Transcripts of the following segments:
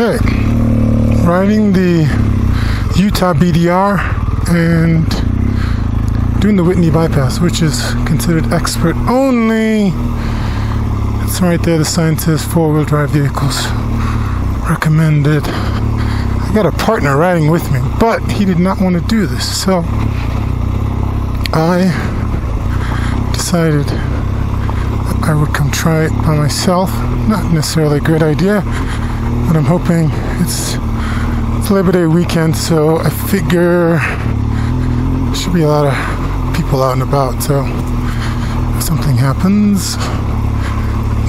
Okay, riding the Utah BDR and doing the Whitney bypass, which is considered expert only. It's right there, the sign says 4-wheel drive vehicles recommended. I got a partner riding with me, but he did not want to do this, so I decided that I would come try it by myself. Not necessarily a great idea, but I'm hoping it's Labor Day weekend, so I figure there should be a lot of people out and about, so if something happens,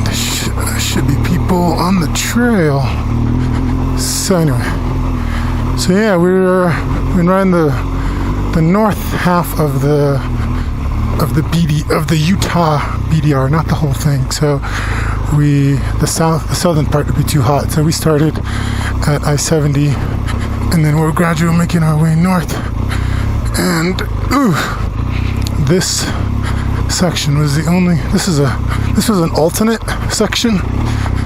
there should be people on the trail. So anyway, so yeah, we've been riding the north half of the Utah BDR, not the whole thing. So the southern part would be too hot, so we started at I-70, and then we're gradually making our way north. And this section was the only. This was an alternate section.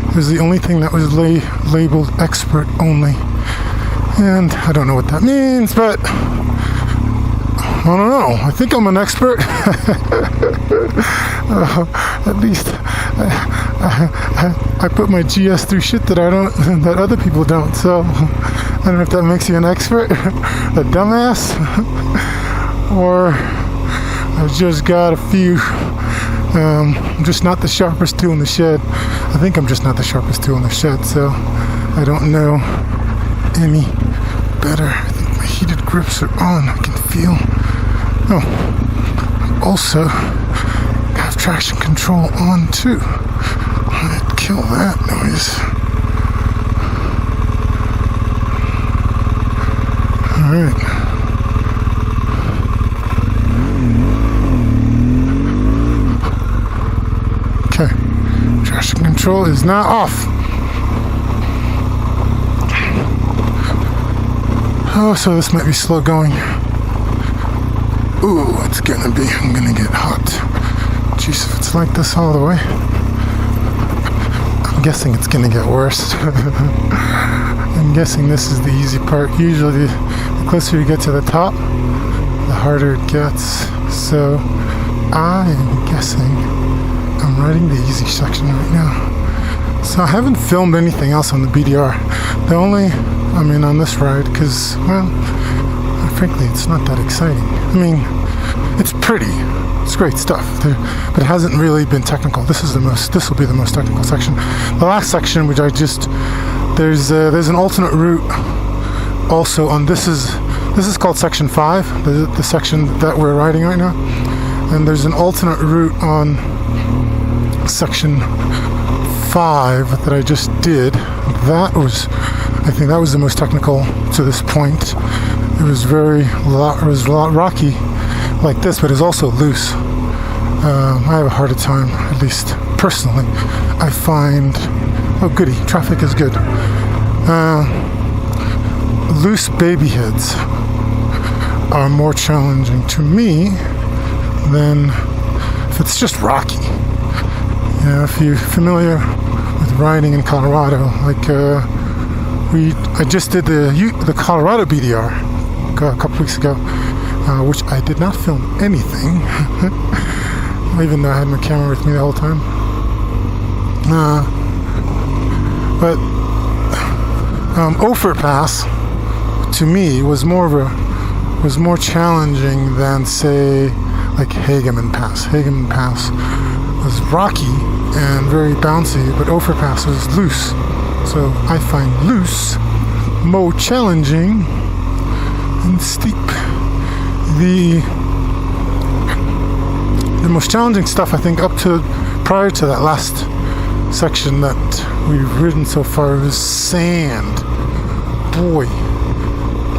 It was the only thing that was labeled expert only, and I don't know what that means, but I don't know. I think I'm an expert. At least I put my GS through shit that other people don't. So I don't know if that makes you an expert, a dumbass, or I've just got a few. I'm just not the sharpest tool in the shed. I think I'm just not the sharpest tool in the shed, so I don't know any better. I think my heated grips are on. I can feel. Oh, also have traction control on too. I'd kill that noise. Alright. Okay. Traction control is now off. Oh, so this might be slow going. Ooh, I'm gonna get hot. Jeez, if it's like this all the way, I'm guessing it's gonna get worse. I'm guessing this is the easy part. Usually, the closer you get to the top, the harder it gets. So, I am guessing I'm riding the easy section right now. So, I haven't filmed anything else on the BDR. On this ride, because, well, frankly, it's not that exciting. I mean, it's pretty. It's great stuff, but it hasn't really been technical. This will be the most technical section. The last section, which there's an alternate route also on. This is called section 5, the section that we're riding right now, and there's an alternate route on section 5 that I just did. I think that was the most technical to this point. It was a lot rocky like this, but it's also loose. I have a harder time, at least personally. I find, oh goody, traffic is good. Loose baby heads are more challenging to me than if it's just rocky. You know, if you're familiar with riding in Colorado, like I just did the Colorado BDR a couple weeks ago, which I did not film anything, even though I had my camera with me the whole time. But Ophir Pass to me was more challenging than, say, like Hageman Pass. Hageman Pass was rocky and very bouncy, but Ophir Pass was loose. So I find loose more challenging and steep. The most challenging stuff, I think, prior to that last section that we've ridden so far, was sand. Boy,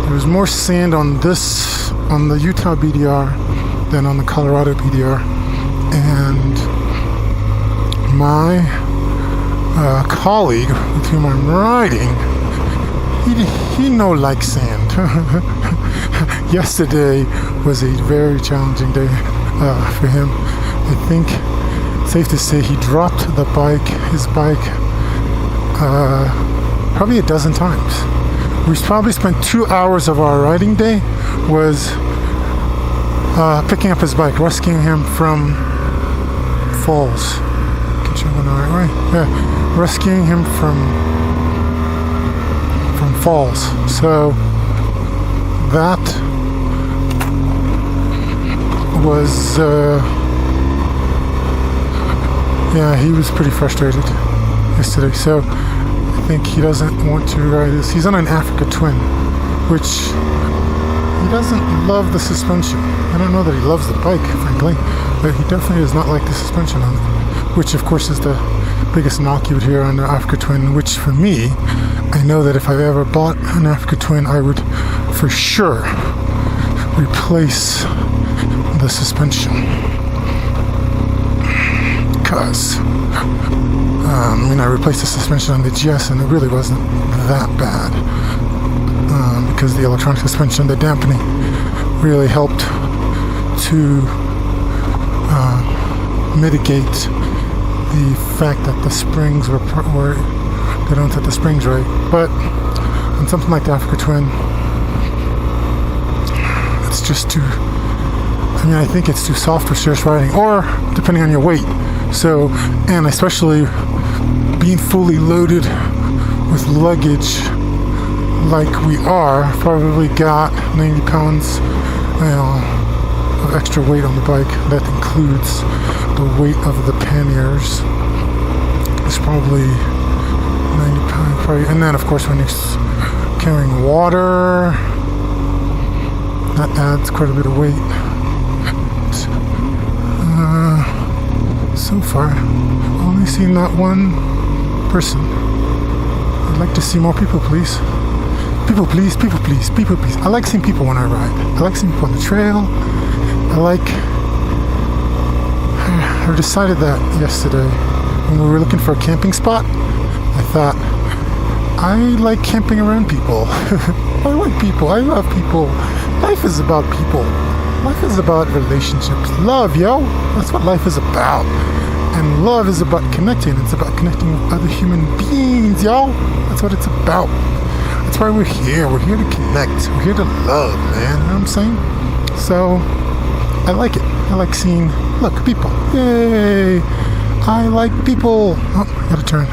there was more sand on the Utah BDR than on the Colorado BDR, and my colleague with whom I'm riding, he no like sand. Yesterday was a very challenging day for him. I think it's safe to say he dropped his bike probably a dozen times. We probably spent 2 hours of our riding day was picking up his bike, rescuing him from falls. Get you going the right way? Yeah, rescuing him from falls. So that was he was pretty frustrated yesterday. So I think he doesn't want to ride this. He's on an Africa Twin, which he doesn't love the suspension. I don't know that he loves the bike, frankly, but he definitely does not like the suspension on it, which of course is the biggest knock you would hear on the Africa Twin, which for me, I know that if I ever bought an Africa Twin, I would for sure replace the suspension. Because I replaced the suspension on the GS and it really wasn't that bad, because the electronic suspension, the dampening, really helped to mitigate the fact that the springs were they don't set the springs right. But on something like the Africa Twin, it's just too, I think it's too soft for serious riding, or depending on your weight. So, and especially being fully loaded with luggage like we are, probably got 90 pounds of extra weight on the bike. That includes the weight of the panniers. It's probably 90 pounds, and then of course when you're carrying water, that adds quite a bit of weight. So far, I've only seen that one person. I'd like to see more people, please. People, please, people, please, people, please. I like seeing people when I ride. I like seeing people on the trail. I decided that yesterday when we were looking for a camping spot. I thought, I like camping around people. I like people. I love people. Life is about people. Life is about relationships. Love, yo. That's what life is about. And love is about connecting. It's about connecting with other human beings, yo. That's what it's about. That's why we're here. We're here to connect. We're here to love, man. You know what I'm saying? So, I like it. I like seeing, look, people. Yay. I like people. Oh, I gotta turn.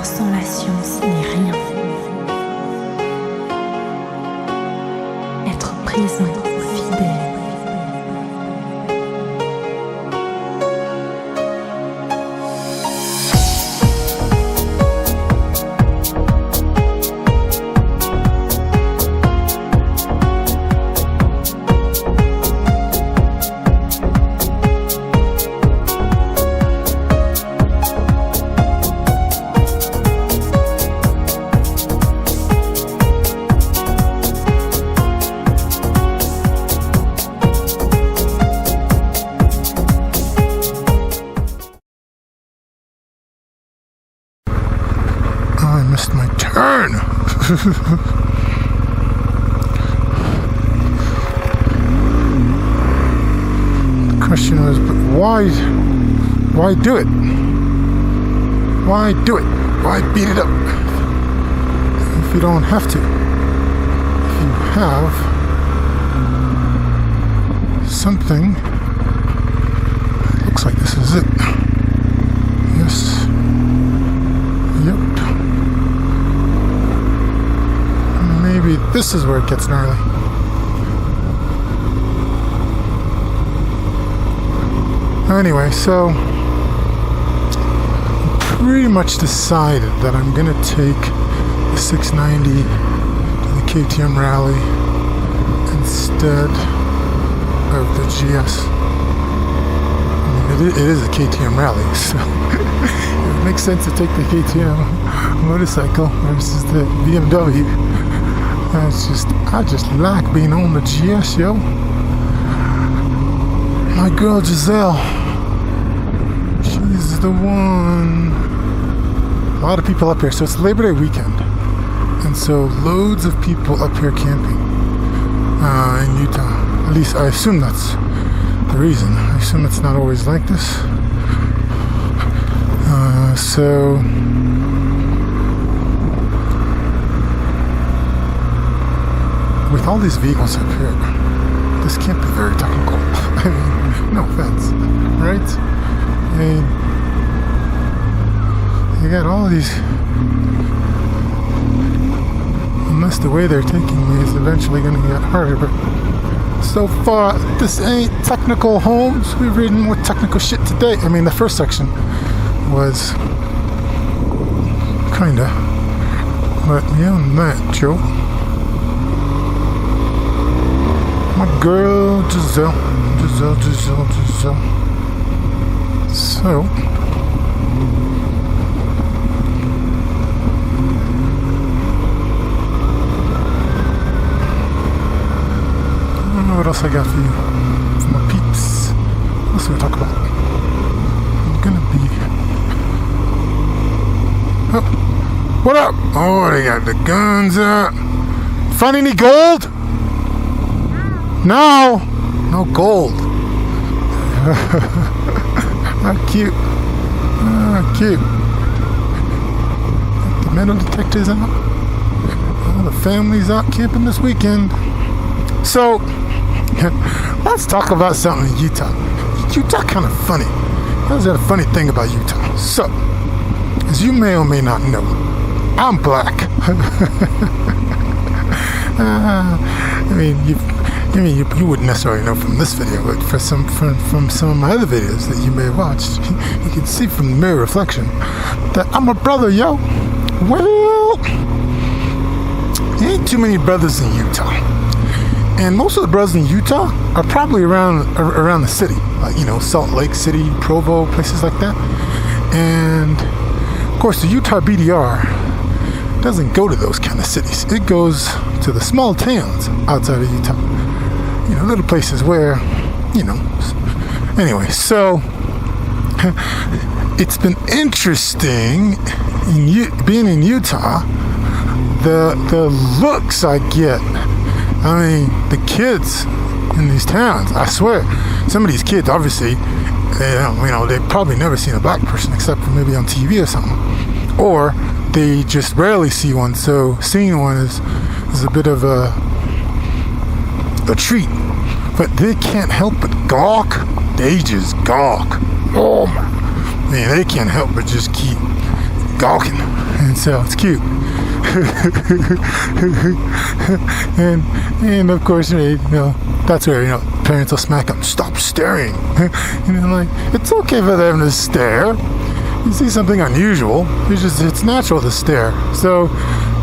sans la science n'est rien. Être présent, fidèle. I missed my turn. The question was, but why do it? Why do it? Why beat it up if you don't have to? If you have something, looks like this is it. Yes. Yep. Maybe this is where it gets gnarly. Anyway, so pretty much decided that I'm gonna take the 690 to the KTM rally instead of the GS. I mean, it is a KTM rally, so it makes sense to take the KTM motorcycle versus the BMW. I just like being on the GS, yo. My girl Giselle, she's the one. A lot of people up here, so it's Labor Day weekend, and so loads of people up here camping in Utah. At least I assume that's the reason. I assume it's not always like this. So with all these vehicles up here, this can't be very technical. I mean, no offense, right? I mean, you got all of these, unless the way they're taking me is eventually going to get harder, but so far, this ain't technical, Holmes. We've ridden more technical shit today. I mean, the first section was kinda, but beyond that, Joe. My girl Giselle. So I don't know what else I got for you, for my peeps. What else do we talk about? I'm gonna be. Oh, what up? Oh, they got the guns out. Find any gold? No, no gold. How cute. Cute. The metal detectors out. All the families out camping this weekend. So, let's talk about something in Utah. Utah kind of funny. There's a funny thing about Utah. So, as you may or may not know, I'm black. You wouldn't necessarily know from this video, but from some of my other videos that you may have watched, you can see from the mirror reflection that I'm a brother, yo. Well, ain't too many brothers in Utah, and most of the brothers in Utah are probably around the city, like, Salt Lake City, Provo, places like that. And of course, the Utah BDR doesn't go to those kind of cities. It goes to the small towns outside of Utah. Little places where, Anyway, so it's been interesting being in Utah. The looks I get. I mean, the kids in these towns. I swear, some of these kids, obviously, they've probably never seen a black person except for maybe on TV or something, or they just rarely see one. So seeing one is a bit of a treat. But they can't help but gawk. They just gawk. Oh man, they can't help but just keep gawking, and so it's cute. and of course, that's where parents will smack them. Stop staring. Like, it's okay for them to stare. You see something unusual, it's natural to stare. So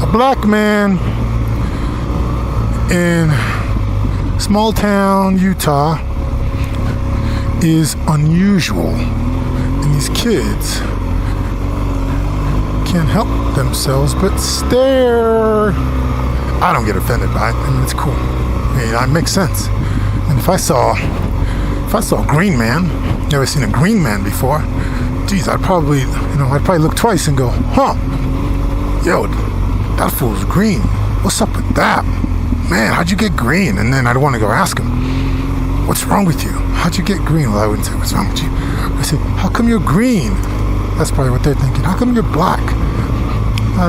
a black man in small town Utah is unusual, and these kids can't help themselves but stare. I don't get offended by it. I mean, it's cool. It makes sense. And if I saw a green man, never seen a green man before, geez, I'd probably look twice and go, huh, yo, that fool's green. What's up with that? Man, how'd you get green? And then I'd want to go ask him, what's wrong with you? How'd you get green? Well, I wouldn't say, what's wrong with you? I say, how come you're green? That's probably what they're thinking. How come you're black?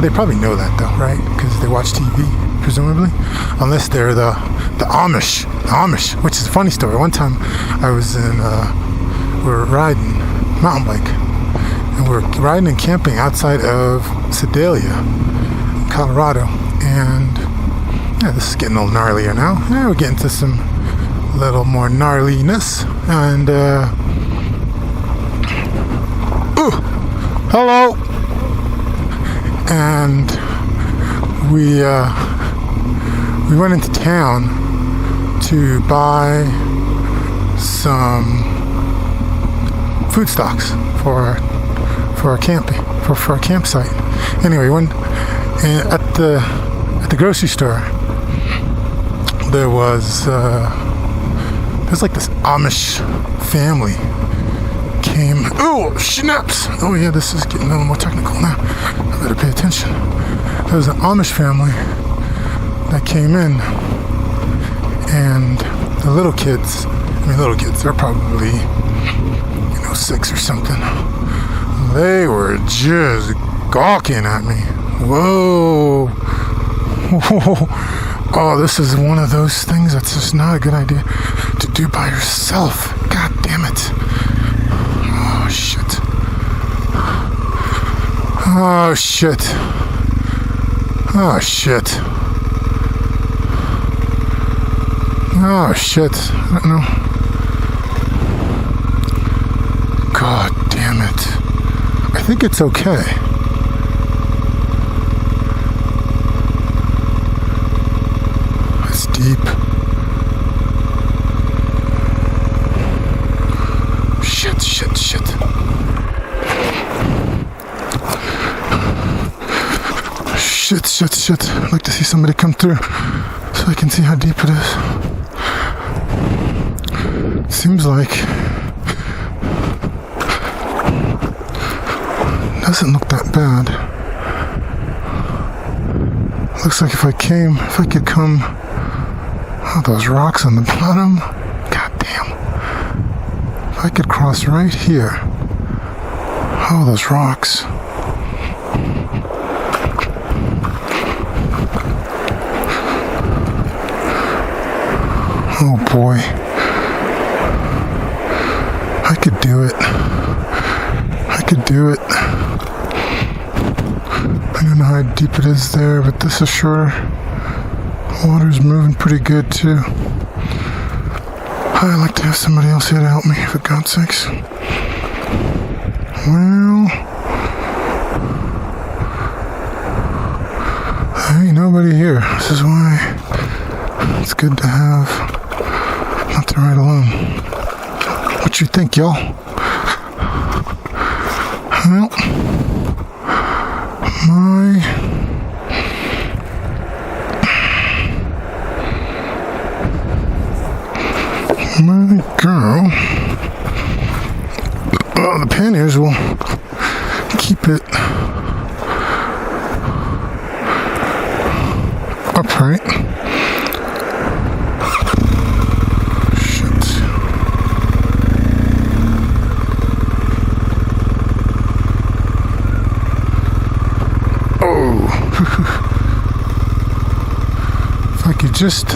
They probably know that though, right? Because they watch TV, presumably. Unless they're the Amish. The Amish, which is a funny story. One time I was we were riding mountain bike. And we were riding and camping outside of Sedalia, Colorado. And this is getting a little gnarlier now. We're getting to some little more gnarliness. And, hello! And we went into town to buy some food stocks for our camping, for our campsite. Anyway, at the grocery store, there's like this Amish family came. Oh, snaps! Oh yeah, this is getting a little more technical now. I better pay attention. There was an Amish family that came in, and the little kids, they're probably 6 or something. They were just gawking at me. Whoa. Oh, this is one of those things that's just not a good idea to do by yourself. God damn it. Oh, shit. Oh, shit. Oh, shit. Oh, shit. I don't know. God damn it. I think it's okay. It's deep. Shit. Shit. I'd like to see somebody come through so I can see how deep it is. Seems like doesn't look that bad. Looks like if I could come, those rocks on the bottom, god damn. If I could cross right here, those rocks. Oh boy. I could do it. I don't know how deep it is there, but this is shorter. Water's moving pretty good too. I'd like to have somebody else here to help me, for God's sakes. Well, there ain't nobody here. This is why it's good to have not to ride alone. What you think, y'all? Well, my girl, the panniers will keep it upright. Shit. Oh. If I could just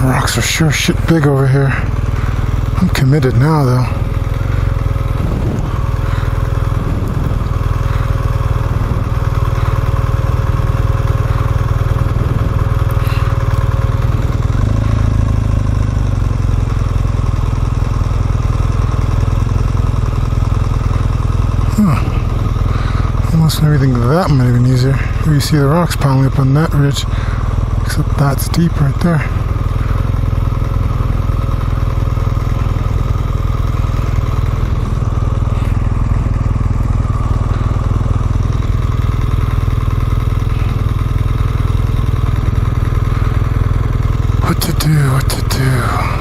Rocks are sure shit big over here. I'm committed now, though. Almost when everything that might have been easier. Here you see the rocks piling up on that ridge, except that's deep right there. What to do, what to do?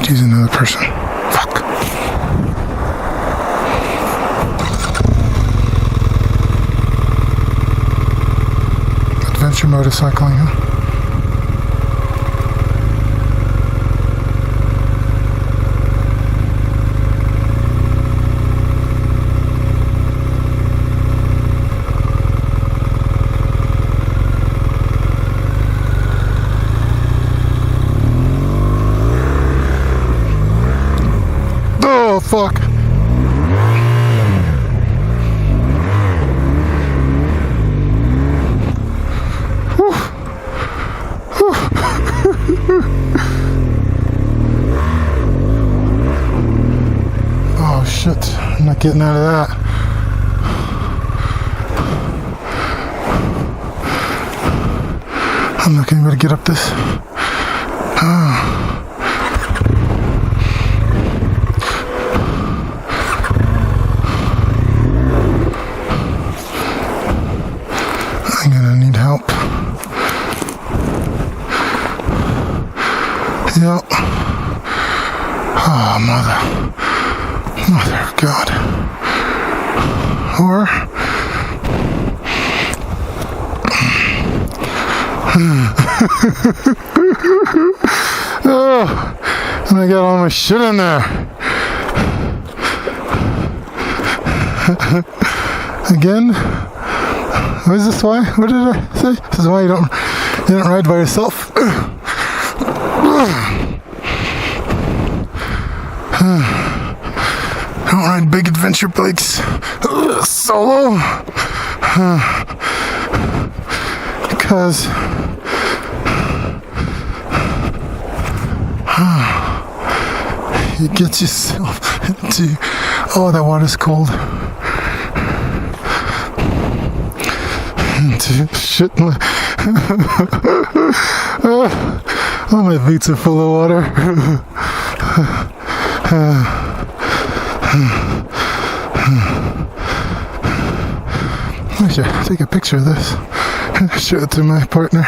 Use another person. Fuck. Adventure motorcycling, huh? Oh, fuck. Whew. Whew. Oh, shit. I'm not getting out of that. I'm not going to be able to get up this. I'm gonna need help. Yep. Oh, mother of God. Or oh, and I got all my shit in there. Again. What is this why? What did I say? This is why you don't ride by yourself. Don't ride big adventure bikes solo. Because you get yourself into, oh, that water's cold. Shit. All my boots are full of water. I should take a picture of this. Show it to my partner.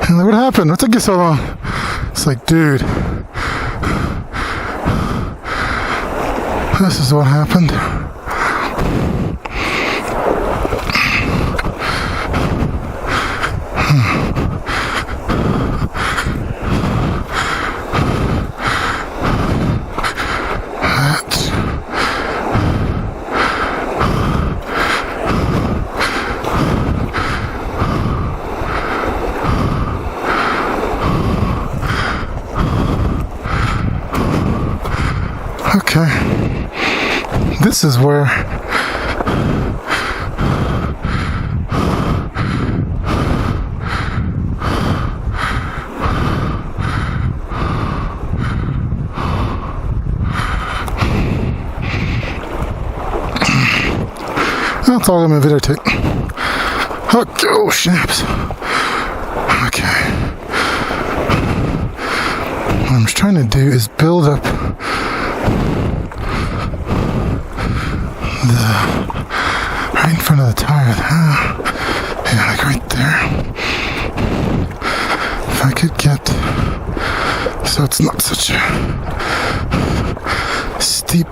And like, what happened? What took you so long? It's like, dude, this is what happened. Okay, this is where that's all I'm gonna videotape. Okay, oh snaps. Okay. What I'm trying to do is build up right in front of the tire. Yeah, like right there. If I could get so it's not such a steep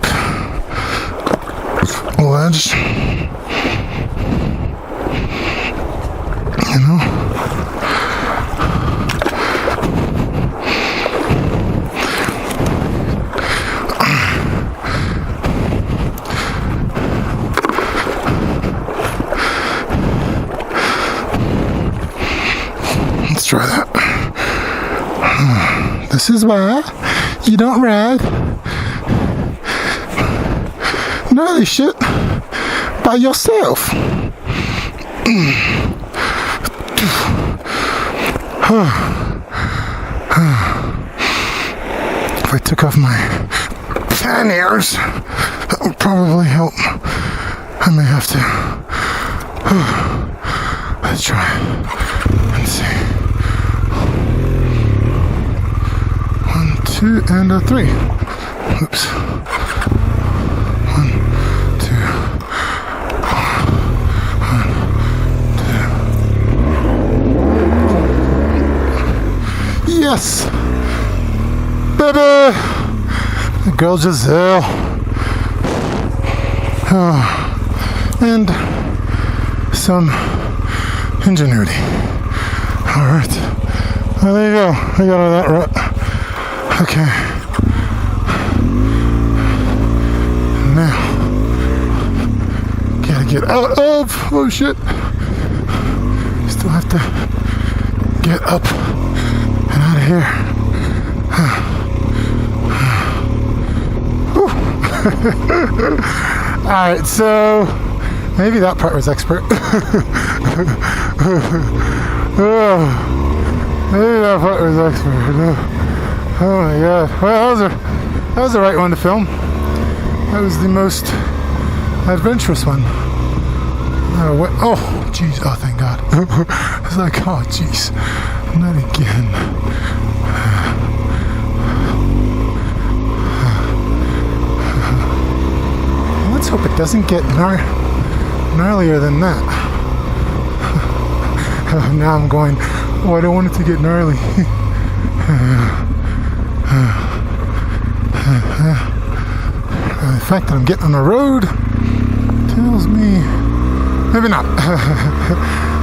ledge, you know. try that. This is why you don't ride gnarly shit by yourself. If I took off my panniers, that would probably help. I may have to. Let's try and see. 1, 2, and a 3. Oops. 1, 2. 1, 2. Yes! Baby! The girl Giselle. And some ingenuity. Alright. Well, there you go. I got all that right. Okay. Now, gotta get out of. Oh shit. Still have to get up and out of here. Alright, so maybe that part was expert. Maybe that part was expert. Oh my god. Well, that was the right one to film. That was the most adventurous one. Oh, jeez. Oh, thank God. I was like, oh, jeez. Not again. Let's hope it doesn't get gnarlier than that. Now I'm going, oh, I don't want it to get gnarly. The fact that I'm getting on the road tells me, maybe not.